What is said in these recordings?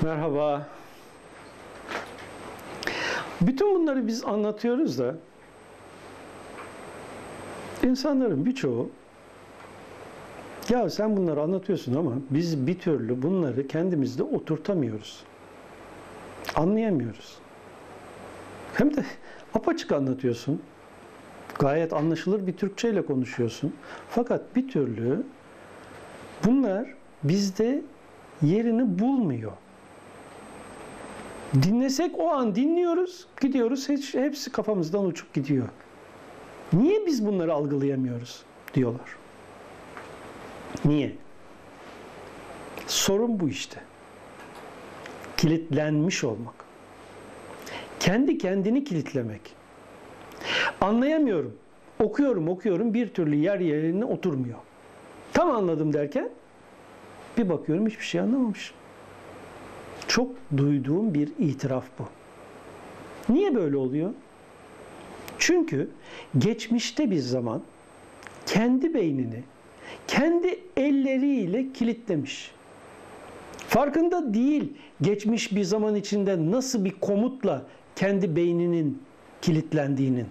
Merhaba. Bütün bunları biz anlatıyoruz da insanların birçoğu ya sen bunları anlatıyorsun ama biz bir türlü bunları kendimizde oturtamıyoruz. Anlayamıyoruz. Hem de apaçık anlatıyorsun. Gayet anlaşılır bir Türkçeyle konuşuyorsun. Fakat bir türlü bunlar bizde yerini bulmuyor. Dinlesek o an dinliyoruz, gidiyoruz, hepsi kafamızdan uçup gidiyor. Niye biz bunları algılayamıyoruz diyorlar. Niye? Sorun bu işte. Kilitlenmiş olmak. Kendi kendini kilitlemek. Anlayamıyorum. Okuyorum bir türlü yerine oturmuyor. Tam anladım derken bir bakıyorum hiçbir şey anlamamışım. Çok duyduğum bir itiraf bu. Niye böyle oluyor? Çünkü geçmişte bir zaman kendi beynini kendi elleriyle kilitlemiş. Farkında değil geçmiş bir zaman içinde nasıl bir komutla kendi beyninin kilitlendiğinin.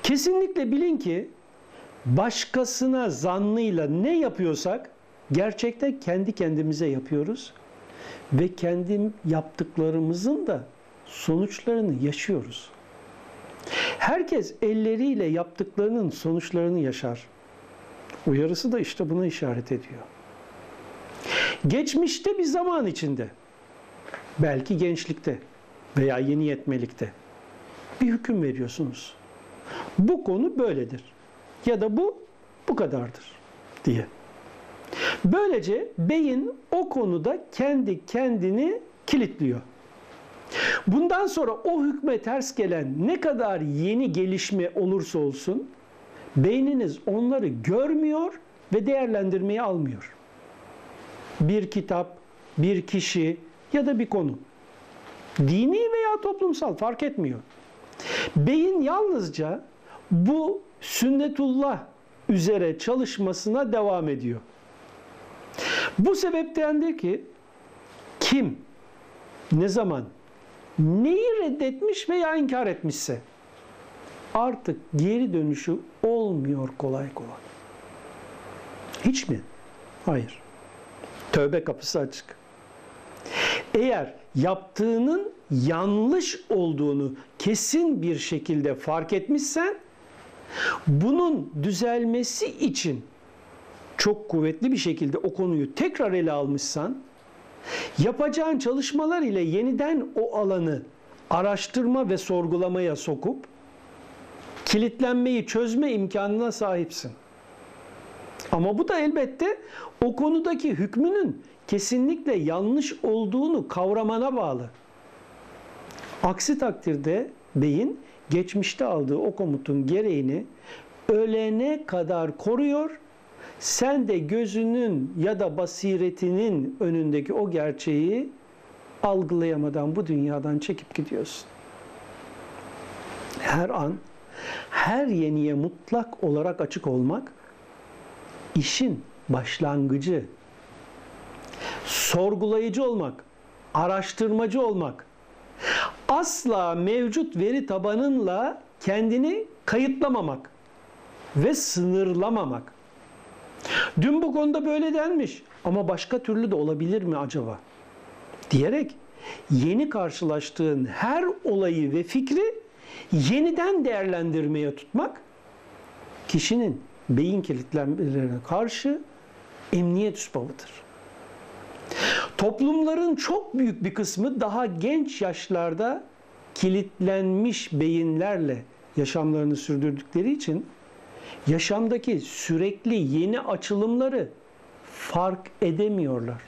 Kesinlikle bilin ki başkasına zannıyla ne yapıyorsak gerçekten kendi kendimize yapıyoruz ve kendi yaptıklarımızın da sonuçlarını yaşıyoruz. Herkes elleriyle yaptıklarının sonuçlarını yaşar. Uyarısı da işte buna işaret ediyor. Geçmişte bir zaman içinde, belki gençlikte veya yeni yetmelikte bir hüküm veriyorsunuz. Bu konu böyledir ya da bu kadardır diye. Böylece beyin o konuda kendi kendini kilitliyor. Bundan sonra o hükme ters gelen ne kadar yeni gelişme olursa olsun beyniniz onları görmüyor ve değerlendirmeye almıyor. Bir kitap, bir kişi ya da bir konu. Dini veya toplumsal fark etmiyor. Beyin yalnızca bu sünnetullah üzere çalışmasına devam ediyor. Bu sebeptendir ki kim, ne zaman, neyi reddetmiş veya inkar etmişse artık geri dönüşü olmuyor kolay kolay. Hiç mi? Hayır. Tövbe kapısı açık. Eğer yaptığının yanlış olduğunu kesin bir şekilde fark etmişsen, bunun düzelmesi için çok kuvvetli bir şekilde o konuyu tekrar ele almışsan, yapacağın çalışmalar ile yeniden o alanı araştırma ve sorgulamaya sokup kilitlenmeyi çözme imkanına sahipsin. Ama bu da elbette o konudaki hükmünün kesinlikle yanlış olduğunu kavramana bağlı. Aksi takdirde beyin geçmişte aldığı o komutun gereğini ölene kadar koruyor. Sen de gözünün ya da basiretinin önündeki o gerçeği algılayamadan bu dünyadan çekip gidiyorsun. Her an, her yeniye mutlak olarak açık olmak, işin başlangıcı. Sorgulayıcı olmak, araştırmacı olmak, asla mevcut veri tabanınla kendini kayıtlamamak ve sınırlamamak. Dün bu konuda böyle denmiş ama başka türlü de olabilir mi acaba? Diyerek yeni karşılaştığın her olayı ve fikri yeniden değerlendirmeye tutmak, kişinin beyin kilitlenmelerine karşı emniyet üsbabıdır. Toplumların çok büyük bir kısmı daha genç yaşlarda kilitlenmiş beyinlerle yaşamlarını sürdürdükleri için yaşamdaki sürekli yeni açılımları fark edemiyorlar.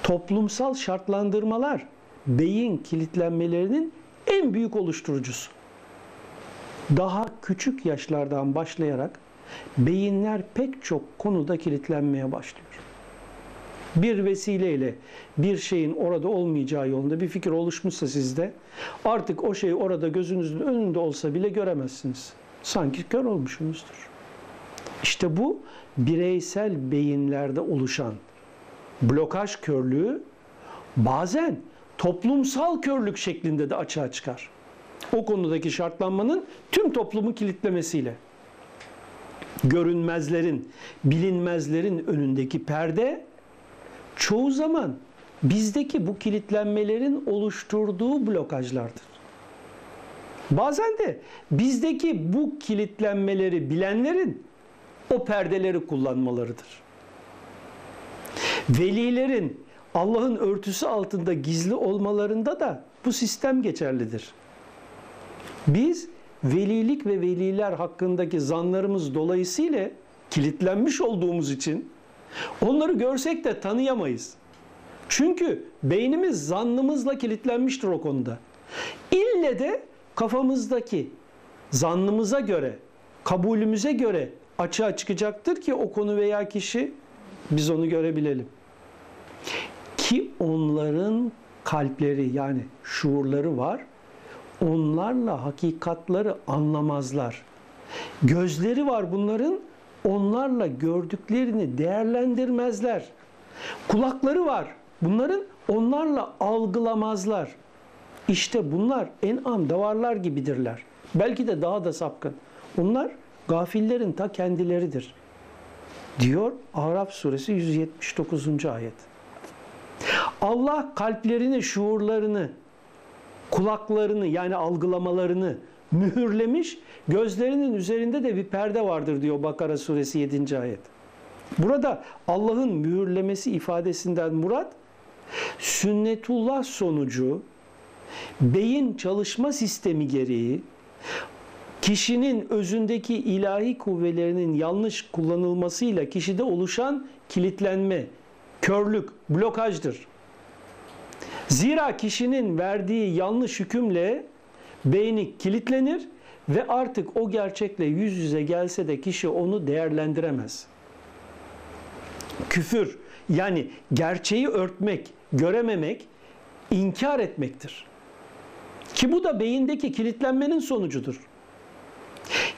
Toplumsal şartlandırmalar beyin kilitlenmelerinin en büyük oluşturucusu. Daha küçük yaşlardan başlayarak beyinler pek çok konuda kilitlenmeye başlıyor. Bir vesileyle bir şeyin orada olmayacağı yolunda bir fikir oluşmuşsa sizde, artık o şey orada gözünüzün önünde olsa bile göremezsiniz. Sanki kör olmuşsunuzdur. İşte bu bireysel beyinlerde oluşan blokaj körlüğü bazen toplumsal körlük şeklinde de açığa çıkar. O konudaki şartlanmanın tüm toplumu kilitlemesiyle. Görünmezlerin, bilinmezlerin önündeki perde çoğu zaman bizdeki bu kilitlenmelerin oluşturduğu blokajlardır. Bazen de bizdeki bu kilitlenmeleri bilenlerin o perdeleri kullanmalarıdır. Velilerin Allah'ın örtüsü altında gizli olmalarında da bu sistem geçerlidir. Biz velilik ve veliler hakkındaki zanlarımız dolayısıyla kilitlenmiş olduğumuz için onları görsek de tanıyamayız. Çünkü beynimiz zannımızla kilitlenmiştir o konuda. İlle de kafamızdaki zannımıza göre, kabulümüze göre açığa çıkacaktır ki o konu veya kişi biz onu görebilelim. Ki onların kalpleri yani şuurları var. Onlarla hakikatları anlamazlar. Gözleri var bunların, onlarla gördüklerini değerlendirmezler. Kulakları var bunların, onlarla algılamazlar. İşte bunlar en'am davarlar gibidirler. Belki de daha da sapkın. Onlar gafillerin ta kendileridir. Diyor Araf suresi 179. ayet. Allah kalplerini, şuurlarını, kulaklarını yani algılamalarını mühürlemiş, gözlerinin üzerinde de bir perde vardır diyor Bakara suresi 7. ayet. Burada Allah'ın mühürlemesi ifadesinden murat, sünnetullah sonucu, beyin çalışma sistemi gereği, kişinin özündeki ilahi kuvvelerinin yanlış kullanılmasıyla kişide oluşan kilitlenme, körlük, blokajdır. Zira kişinin verdiği yanlış hükümle beyni kilitlenir ve artık o gerçekle yüz yüze gelse de kişi onu değerlendiremez. Küfür yani gerçeği örtmek, görememek, inkar etmektir. Ki bu da beyindeki kilitlenmenin sonucudur.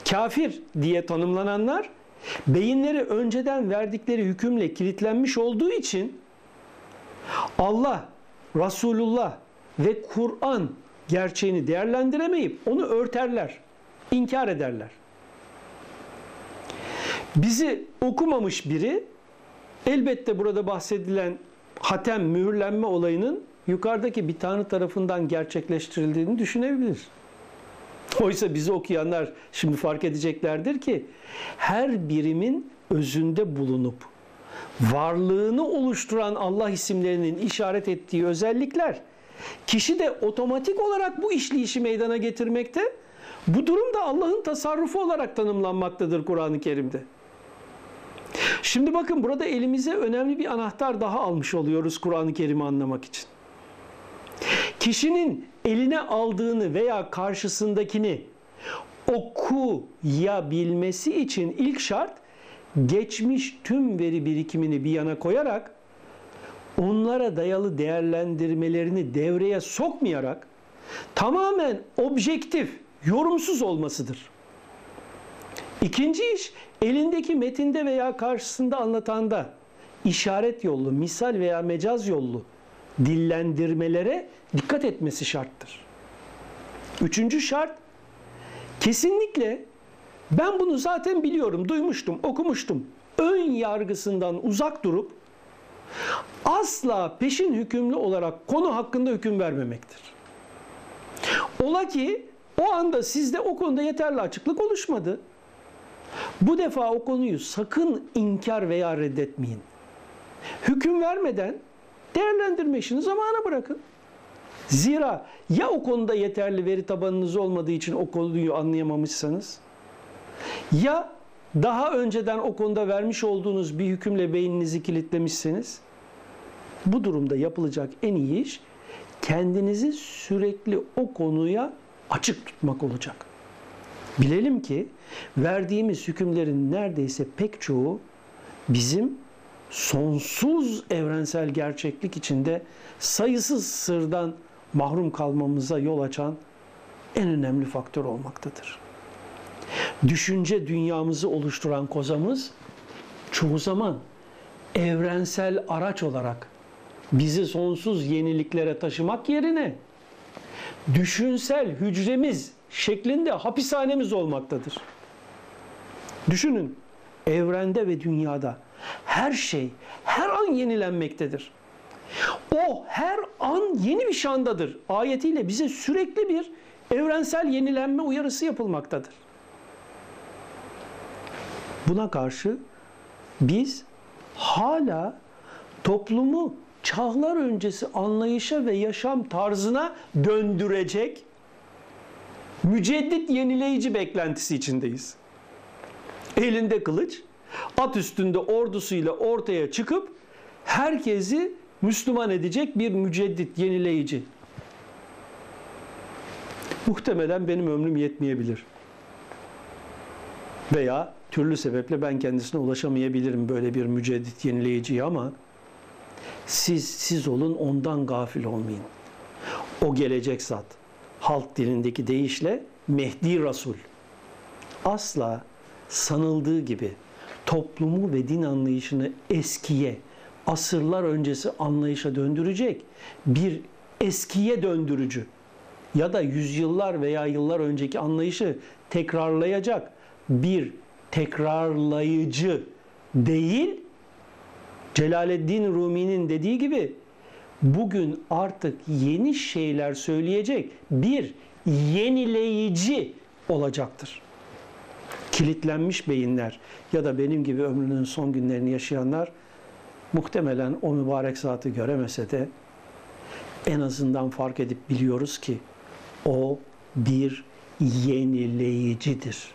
Kafir diye tanımlananlar beyinleri önceden verdikleri hükümle kilitlenmiş olduğu için Allah, Resulullah ve Kur'an gerçeğini değerlendiremeyip onu örterler, inkar ederler. Bizi okumamış biri elbette burada bahsedilen hatem, mühürlenme olayının yukarıdaki bir tanrı tarafından gerçekleştirildiğini düşünebilir. Oysa bizi okuyanlar şimdi fark edeceklerdir ki her birimin özünde bulunup varlığını oluşturan Allah isimlerinin işaret ettiği özellikler kişi de otomatik olarak bu işleyişi meydana getirmekte. Bu durum da Allah'ın tasarrufu olarak tanımlanmaktadır Kur'an-ı Kerim'de. Şimdi bakın burada elimize önemli bir anahtar daha almış oluyoruz Kur'an-ı Kerim'i anlamak için. Kişinin eline aldığını veya karşısındakini okuyabilmesi için ilk şart geçmiş tüm veri birikimini bir yana koyarak onlara dayalı değerlendirmelerini devreye sokmayarak tamamen objektif, yorumsuz olmasıdır. İkinci iş elindeki metinde veya karşısında anlatanda işaret yollu, misal veya mecaz yollu dillendirmelere dikkat etmesi şarttır. Üçüncü şart, kesinlikle ben bunu zaten biliyorum, duymuştum, okumuştum. Ön yargısından uzak durup asla peşin hükümlü olarak konu hakkında hüküm vermemektir. Ola ki o anda sizde o konuda yeterli açıklık oluşmadı. Bu defa o konuyu sakın inkar veya reddetmeyin. Hüküm vermeden değerlendirme işini zamana bırakın. Zira ya o konuda yeterli veri tabanınız olmadığı için o konuyu anlayamamışsanız, ya daha önceden o konuda vermiş olduğunuz bir hükümle beyninizi kilitlemişseniz, bu durumda yapılacak en iyi iş kendinizi sürekli o konuya açık tutmak olacak. Bilelim ki verdiğimiz hükümlerin neredeyse pek çoğu bizim sonsuz evrensel gerçeklik içinde sayısız sırdan mahrum kalmamıza yol açan en önemli faktör olmaktadır. Düşünce dünyamızı oluşturan kozamız çoğu zaman evrensel araç olarak bizi sonsuz yeniliklere taşımak yerine düşünsel hücremiz şeklinde hapishanemiz olmaktadır. Düşünün, evrende ve dünyada her şey her an yenilenmektedir. O her an yeni bir şandadır. Ayetiyle bize sürekli bir evrensel yenilenme uyarısı yapılmaktadır. Buna karşı biz hala toplumu çağlar öncesi anlayışa ve yaşam tarzına döndürecek müceddit yenileyici beklentisi içindeyiz. Elinde kılıç, at üstünde ordusuyla ortaya çıkıp herkesi Müslüman edecek bir müceddit yenileyici. Muhtemelen benim ömrüm yetmeyebilir. Veya türlü sebeple ben kendisine ulaşamayabilirim böyle bir müceddit yenileyiciye, ama siz olun, ondan gafil olmayın. O gelecek zat, halk dilindeki deyişle Mehdi Resul, asla sanıldığı gibi toplumu ve din anlayışını eskiye, asırlar öncesi anlayışa döndürecek bir eskiye döndürücü ya da yüzyıllar veya yıllar önceki anlayışı tekrarlayacak bir tekrarlayıcı değil, Celaleddin Rumi'nin dediği gibi bugün artık yeni şeyler söyleyecek bir yenileyici olacaktır. Kilitlenmiş beyinler ya da benim gibi ömrünün son günlerini yaşayanlar muhtemelen o mübarek zatı göremese de en azından fark edip biliyoruz ki o bir yenileyicidir.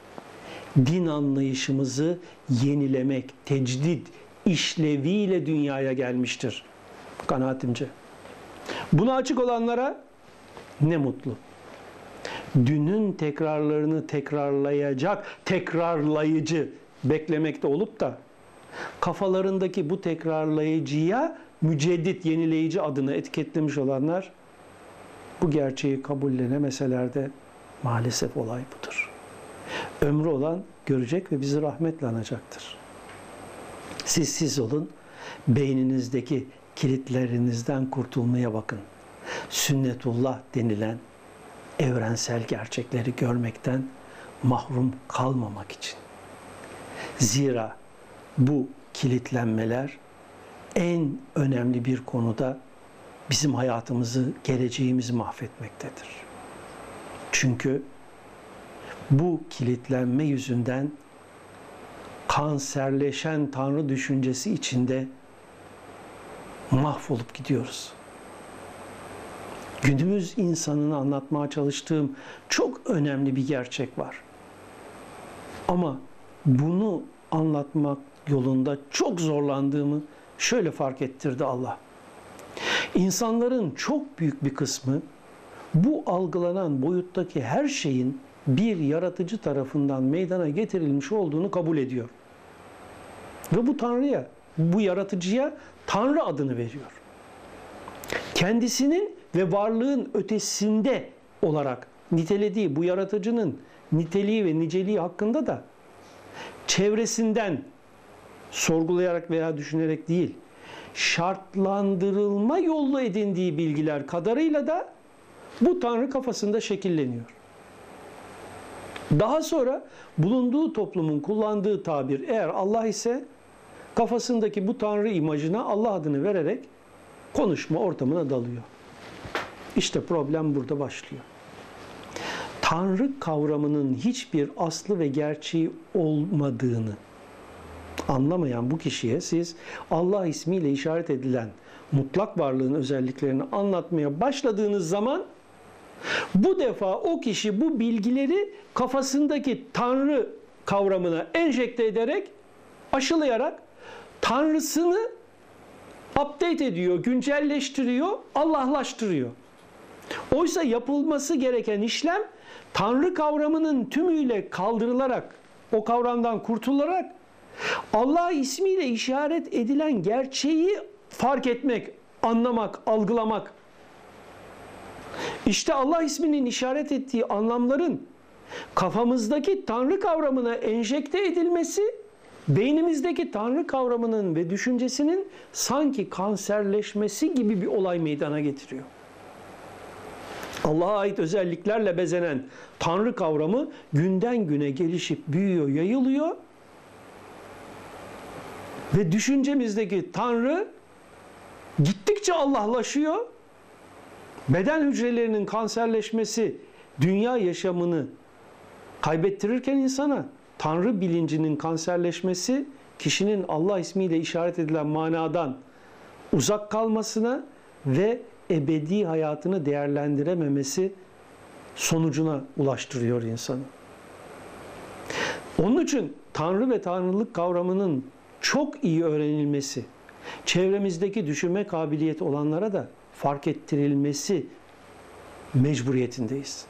Din anlayışımızı yenilemek, tecdid işleviyle dünyaya gelmiştir kanaatimce. Buna açık olanlara ne mutlu. Dünün tekrarlarını tekrarlayacak, tekrarlayıcı beklemekte olup da kafalarındaki bu tekrarlayıcıya müceddit, yenileyici adını etiketlemiş olanlar bu gerçeği kabullenemeseler de maalesef olay budur. Ömrü olan görecek ve bizi rahmetle anacaktır. Siz olun, beyninizdeki kilitlerinizden kurtulmaya bakın. Sünnetullah denilen evrensel gerçekleri görmekten mahrum kalmamak için. Zira bu kilitlenmeler en önemli bir konuda bizim hayatımızı, geleceğimizi mahvetmektedir. Çünkü bu kilitlenme yüzünden kanserleşen Tanrı düşüncesi içinde mahvolup gidiyoruz. Günümüz insanına anlatmaya çalıştığım çok önemli bir gerçek var. Ama bunu anlatmak yolunda çok zorlandığımı şöyle fark ettirdi Allah. İnsanların çok büyük bir kısmı bu algılanan boyuttaki her şeyin bir yaratıcı tarafından meydana getirilmiş olduğunu kabul ediyor. Ve bu Tanrı'ya, bu yaratıcıya Tanrı adını veriyor. Kendisinin ve varlığın ötesinde olarak nitelediği bu yaratıcının niteliği ve niceliği hakkında da çevresinden sorgulayarak veya düşünerek değil, şartlandırılma yolu edindiği bilgiler kadarıyla da bu Tanrı kafasında şekilleniyor. Daha sonra bulunduğu toplumun kullandığı tabir eğer Allah ise kafasındaki bu Tanrı imajına Allah adını vererek konuşma ortamına dalıyor. İşte problem burada başlıyor. Tanrı kavramının hiçbir aslı ve gerçeği olmadığını anlamayan bu kişiye siz Allah ismiyle işaret edilen mutlak varlığın özelliklerini anlatmaya başladığınız zaman bu defa o kişi bu bilgileri kafasındaki Tanrı kavramına enjekte ederek, aşılayarak Tanrısını update ediyor, güncelleştiriyor, Allahlaştırıyor. Oysa yapılması gereken işlem Tanrı kavramının tümüyle kaldırılarak, o kavramdan kurtularak Allah ismiyle işaret edilen gerçeği fark etmek, anlamak, algılamak. İşte Allah isminin işaret ettiği anlamların kafamızdaki Tanrı kavramına enjekte edilmesi beynimizdeki Tanrı kavramının ve düşüncesinin sanki kanserleşmesi gibi bir olay meydana getiriyor. Allah'a ait özelliklerle bezenen Tanrı kavramı günden güne gelişip büyüyor, yayılıyor ve düşüncemizdeki Tanrı gittikçe Allah'laşıyor. Beden hücrelerinin kanserleşmesi dünya yaşamını kaybettirirken insana, Tanrı bilincinin kanserleşmesi kişinin Allah ismiyle işaret edilen manadan uzak kalmasına ve ebedi hayatını değerlendirememesi sonucuna ulaştırıyor insanı. Onun için Tanrı ve Tanrılık kavramının çok iyi öğrenilmesi, çevremizdeki düşünme kabiliyeti olanlara da fark ettirilmesi mecburiyetindeyiz.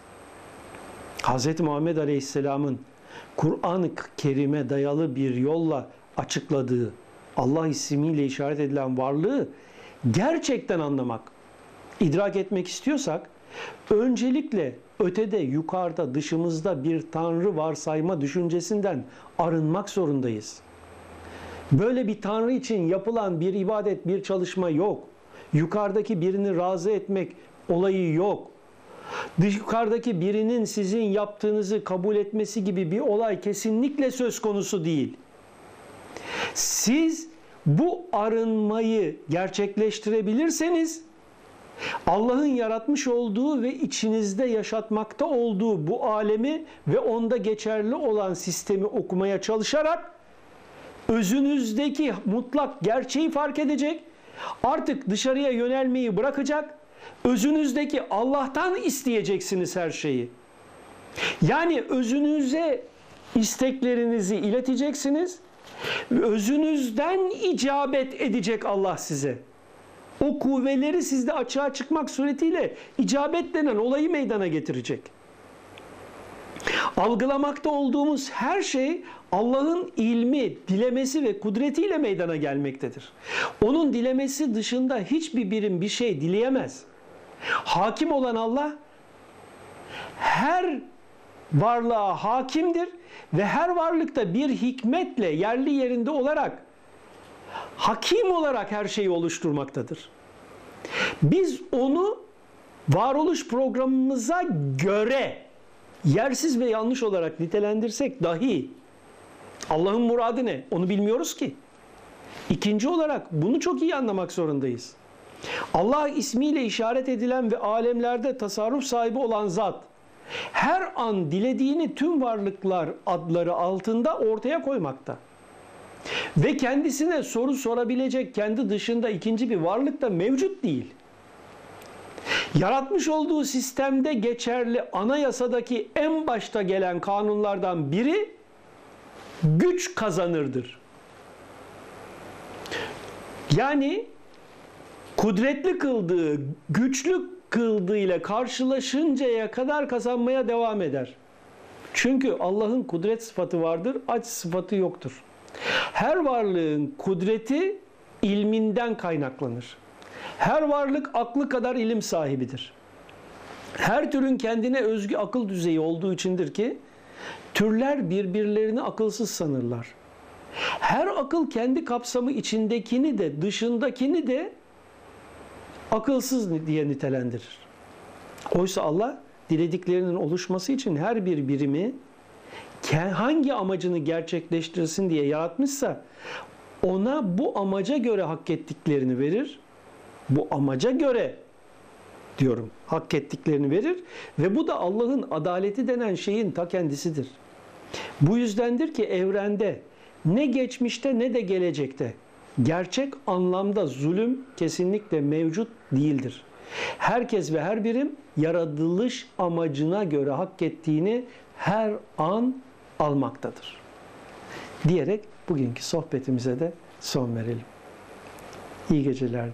Hz. Muhammed Aleyhisselam'ın Kur'an-ı Kerim'e dayalı bir yolla açıkladığı Allah ismiyle işaret edilen varlığı gerçekten anlamak, idrak etmek istiyorsak öncelikle ötede, yukarıda, dışımızda bir Tanrı varsayma düşüncesinden arınmak zorundayız. Böyle bir Tanrı için yapılan bir ibadet, bir çalışma yok. Yukarıdaki birini razı etmek olayı yok. Yukarıdaki birinin sizin yaptığınızı kabul etmesi gibi bir olay kesinlikle söz konusu değil. Siz bu arınmayı gerçekleştirebilirseniz Allah'ın yaratmış olduğu ve içinizde yaşatmakta olduğu bu alemi ve onda geçerli olan sistemi okumaya çalışarak özünüzdeki mutlak gerçeği fark edecek, artık dışarıya yönelmeyi bırakacak, özünüzdeki Allah'tan isteyeceksiniz her şeyi. Yani özünüze isteklerinizi ileteceksiniz, özünüzden icabet edecek Allah size. O kuvveleri sizde açığa çıkmak suretiyle icabet denen olayı meydana getirecek. Algılamakta olduğumuz her şey Allah'ın ilmi, dilemesi ve kudretiyle meydana gelmektedir. Onun dilemesi dışında hiçbir birim bir şey dileyemez. Hakim olan Allah her varlığa hakimdir ve her varlıkta bir hikmetle yerli yerinde olarak hakim olarak her şeyi oluşturmaktadır. Biz onu varoluş programımıza göre yersiz ve yanlış olarak nitelendirsek dahi Allah'ın muradı ne? Onu bilmiyoruz ki. İkinci olarak bunu çok iyi anlamak zorundayız. Allah ismiyle işaret edilen ve alemlerde tasarruf sahibi olan zat her an dilediğini tüm varlıklar adları altında ortaya koymakta. Ve kendisine soru sorabilecek kendi dışında ikinci bir varlık da mevcut değil. Yaratmış olduğu sistemde geçerli anayasadaki en başta gelen kanunlardan biri güç kazanırdır. Yani kudretli kıldığı, güçlü kıldığı ile karşılaşıncaya kadar kazanmaya devam eder. Çünkü Allah'ın kudret sıfatı vardır, aciz sıfatı yoktur. Her varlığın kudreti ilminden kaynaklanır. Her varlık aklı kadar ilim sahibidir. Her türün kendine özgü akıl düzeyi olduğu içindir ki türler birbirlerini akılsız sanırlar. Her akıl kendi kapsamı içindekini de dışındakini de akılsız diye nitelendirir. Oysa Allah dilediklerinin oluşması için her bir birimi hangi amacını gerçekleştirsin diye yaratmışsa ona bu amaca göre hak ettiklerini verir. Bu amaca göre diyorum hak ettiklerini verir ve bu da Allah'ın adaleti denen şeyin ta kendisidir. Bu yüzdendir ki evrende ne geçmişte ne de gelecekte gerçek anlamda zulüm kesinlikle mevcut değildir. Herkes ve her birim yaratılış amacına göre hak ettiğini her an almaktadır. Diyerek bugünkü sohbetimize de son verelim. İyi geceler.